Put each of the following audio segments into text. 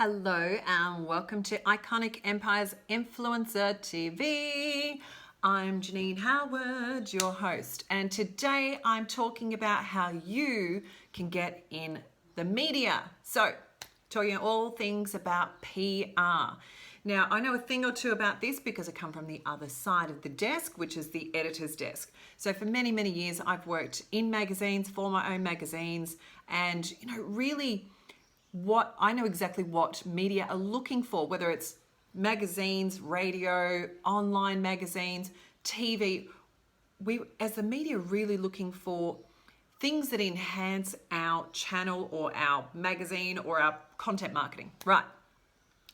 Hello and welcome to Iconic Empires Influencer TV. I'm Genine Howard, your host, and today I'm talking about how you can get in the media. So, talking all things about PR. Now, I know a thing or two about this because I come from the other side of the desk, which is the editor's desk. So for many, many years, I've worked in magazines, for my own magazines, and really I know exactly what media are looking for, whether it's magazines, radio, online magazines, TV. We, as the media, are really looking for things that enhance our channel or our magazine or our content marketing, right?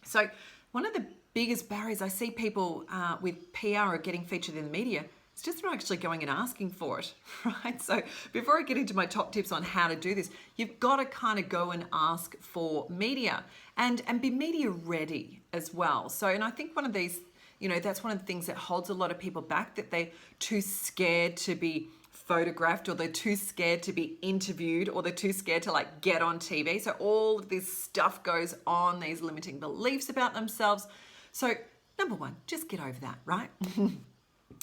So one of the biggest barriers I see people with PR or getting featured in the media, it's just not actually going and asking for it, right? So before I get into my top tips on how to do this, you've got to kind of go and ask for media and be media ready as well. So, and I think one of these, that's one of the things that holds a lot of people back, that they're too scared to be photographed, or they're too scared to be interviewed, or they're too scared to get on TV. So all of this stuff goes on, these limiting beliefs about themselves. So number one, just get over that, right?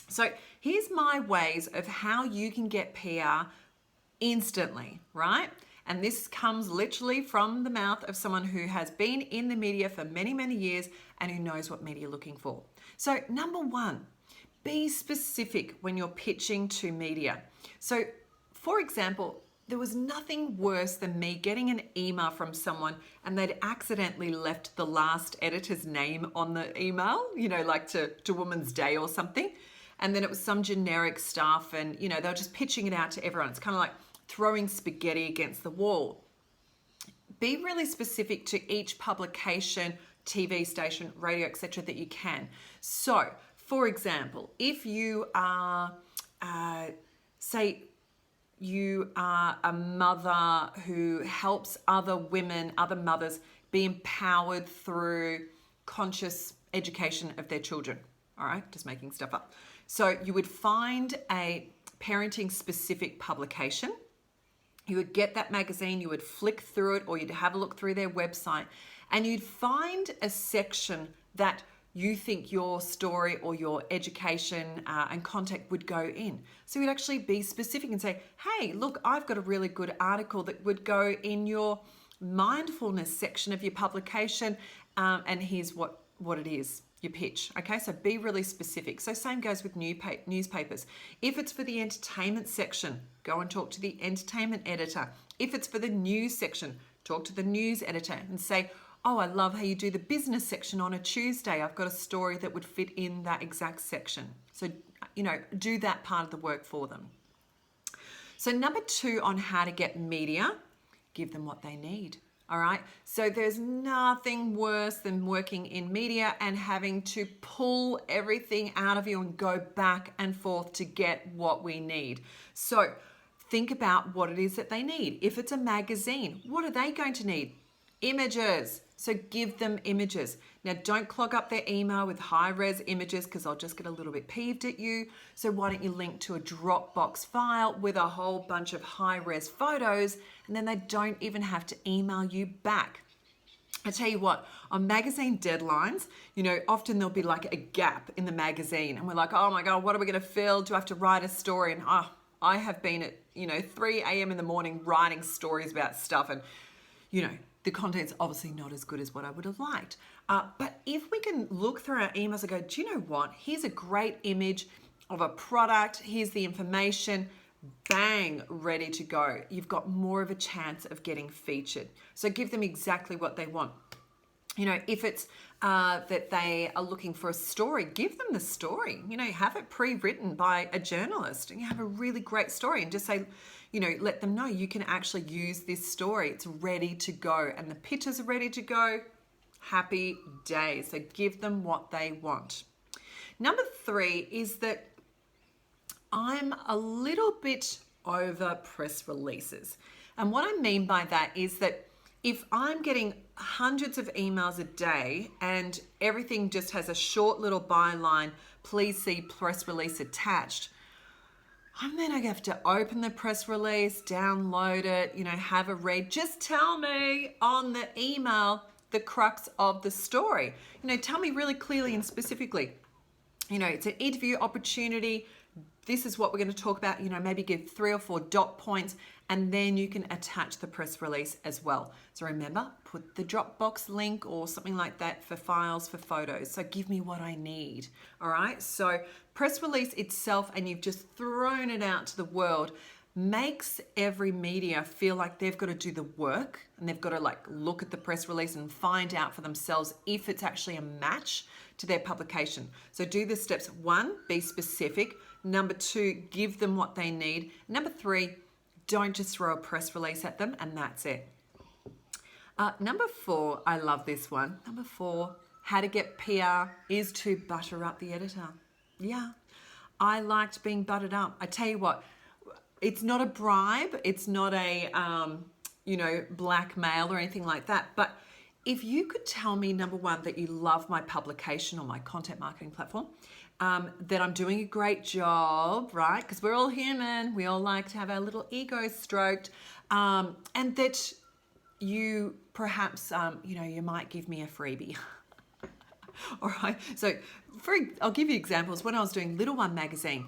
So here's my ways of how you can get PR instantly, right? And this comes literally from the mouth of someone who has been in the media for many, many years and who knows what media you're looking for. So number one, be specific when you're pitching to media. So for example, there was nothing worse than me getting an email from someone and they'd accidentally left the last editor's name on the email, like to Women's Day or something. And then it was some generic stuff and, they were just pitching it out to everyone. It's kind of like throwing spaghetti against the wall. Be really specific to each publication, TV station, radio, etc. that you can. So, for example, if you are, say, you are a mother who helps other women, other mothers be empowered through conscious education of their children. All right, just making stuff up. So you would find a parenting specific publication. You would get that magazine, you would flick through it, or you'd have a look through their website, and you'd find a section that you think your story or your education and content would go in. So you'd actually be specific and say, hey, look, I've got a really good article that would go in your mindfulness section of your publication, and here's what it is. Your pitch. Okay, so be really specific. So same goes with newspapers. If it's for the entertainment section, go and talk to the entertainment editor. If it's for the news section, talk to the news editor and say, oh, I love how you do the business section on a Tuesday. I've got a story that would fit in that exact section. So, do that part of the work for them. So number two on how to get media, give them what they need. All right. So there's nothing worse than working in media and having to pull everything out of you and go back and forth to get what we need. So think about what it is that they need. If it's a magazine, what are they going to need? Images. So give them images. Now don't clog up their email with high-res images because I'll just get a little bit peeved at you. So why don't you link to a Dropbox file with a whole bunch of high-res photos, and then they don't even have to email you back. I tell you what, on magazine deadlines, often there'll be like a gap in the magazine and we're like, oh my God, what are we going to fill? Do I have to write a story? And I have been at 3 a.m. in the morning writing stories about stuff, and the content's obviously not as good as what I would have liked. But if we can look through our emails and go, do you know what? Here's a great image of a product. Here's the information. Bang, ready to go. You've got more of a chance of getting featured. So give them exactly what they want. If it's that they are looking for a story, give them the story. Have it pre-written by a journalist, and you have a really great story, and just say, let them know you can actually use this story. It's ready to go, and the pictures are ready to go. Happy days. So give them what they want. Number three is that I'm a little bit over press releases. And what I mean by that is that if I'm getting hundreds of emails a day and everything just has a short little byline, please see press release attached, I'm then I have to open the press release, download it, have a read. Just tell me on the email the crux of the story. Tell me really clearly and specifically. It's an interview opportunity. This is what we're going to talk about. Maybe give 3 or 4 dot points, and then you can attach the press release as well. So remember, put the Dropbox link or something like that for files, for photos. So give me what I need. All right. So press release itself, and you've just thrown it out to the world, makes every media feel like they've got to do the work, and they've got to look at the press release and find out for themselves if it's actually a match to their publication. So do the steps. 1, be specific. Number 2, give them what they need. Number 3, don't just throw a press release at them and that's it. Number 4, I love this one. Number 4, how to get PR is to butter up the editor. Yeah, I liked being buttered up. I tell you what, it's not a bribe. It's not a, blackmail or anything like that. But if you could tell me, number 1, that you love my publication or my content marketing platform, that I'm doing a great job, right? Because we're all human. We all like to have our little egos stroked. And that you perhaps, you might give me a freebie. All right. So I'll give you examples. When I was doing Little One magazine,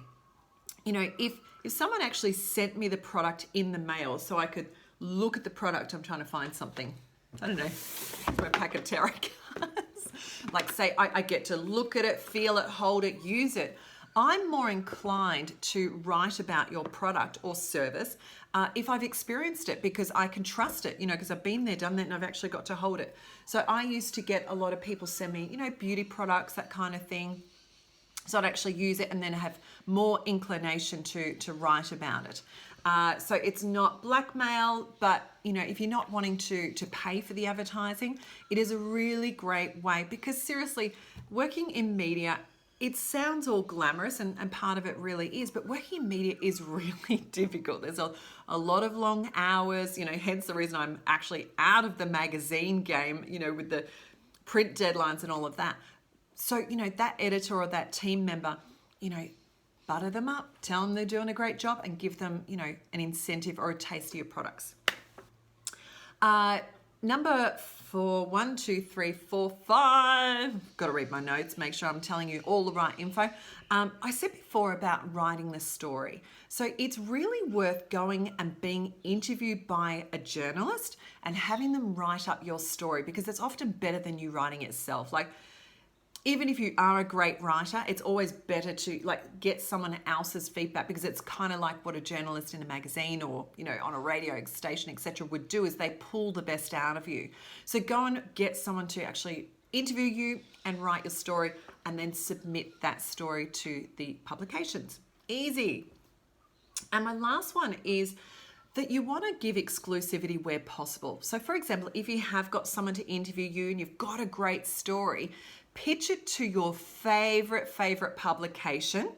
if someone actually sent me the product in the mail so I could look at the product, I'm trying to find something. I don't know, for a pack of tarot cards. Say I get to look at it, feel it, hold it, use it. I'm more inclined to write about your product or service if I've experienced it, because I can trust it, because I've been there, done that, and I've actually got to hold it. So I used to get a lot of people send me, beauty products, that kind of thing. So I'd actually use it and then have more inclination to write about it. So it's not blackmail, but if you're not wanting to pay for the advertising, it is a really great way, because seriously, working in media, it sounds all glamorous and part of it really is, but working in media is really difficult. There's a lot of long hours, hence the reason I'm actually out of the magazine game, with the print deadlines and all of that. So, that editor or that team member, butter them up, tell them they're doing a great job, and give them, an incentive or a taste of your products. Number 4, 1, 2, 3, 4, 5. Got to read my notes, make sure I'm telling you all the right info. I said before about writing the story. So it's really worth going and being interviewed by a journalist and having them write up your story, because it's often better than you writing it yourself. Even if you are a great writer, it's always better to get someone else's feedback, because it's kind of like what a journalist in a magazine or, on a radio station, etc. would do, is they pull the best out of you. So go and get someone to actually interview you and write your story, and then submit that story to the publications. Easy. And my last one is that you want to give exclusivity where possible. So for example, if you have got someone to interview you and you've got a great story, pitch it to your favorite publication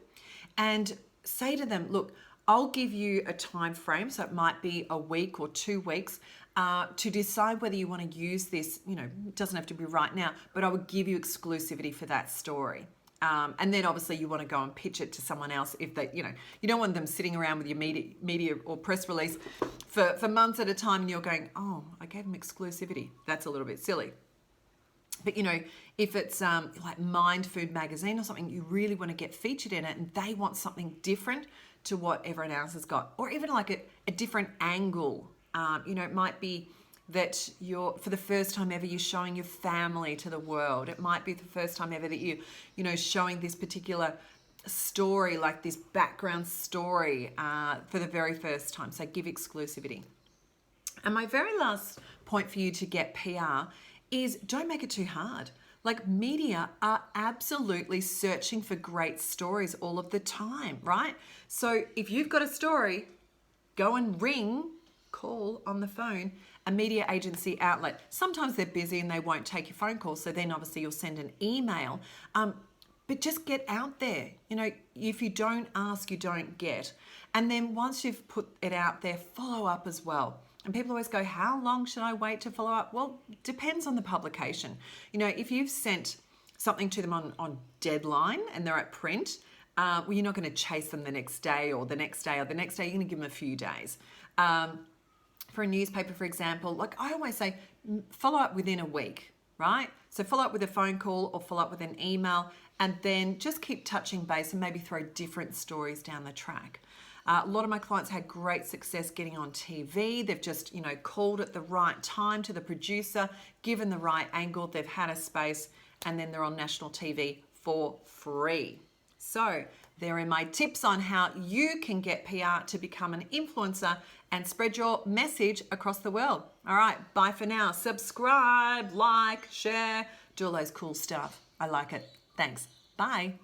and say to them, look, I'll give you a time frame, so it might be a week or 2 weeks, to decide whether you want to use this. It doesn't have to be right now, but I would give you exclusivity for that story. And then obviously you want to go and pitch it to someone else if they, you don't want them sitting around with your media or press release for months at a time and you're going, oh, I gave them exclusivity. That's a little bit silly. But, if it's like Mind Food magazine or something, you really want to get featured in it, and they want something different to what everyone else has got, or even like a different angle. It might be that for the first time ever, you're showing your family to the world. It might be the first time ever that showing this particular story, like this background story for the very first time. So give exclusivity. And my very last point for you to get PR is don't make it too hard. Media are absolutely searching for great stories all of the time, right? So if you've got a story, go and call on the phone a media agency outlet. Sometimes they're busy and they won't take your phone call, so then obviously you'll send an email. But just get out there. If you don't ask, you don't get. And then once you've put it out there, follow up as well. And people always go, how long should I wait to follow up? Well, depends on the publication. If you've sent something to them on deadline and they're at print, you're not going to chase them the next day or the next day or the next day. You're going to give them a few days. For a newspaper, for example, I always say, follow up within a week. right? So follow up with a phone call or follow up with an email, and then just keep touching base and maybe throw different stories down the track. A lot of my clients had great success getting on TV. They've just, called at the right time to the producer, given the right angle, they've had a space, and then they're on national TV for free. So there are my tips on how you can get PR to become an influencer and spread your message across the world. All right, bye for now. Subscribe, like, share, do all those cool stuff. I like it. Thanks. Bye.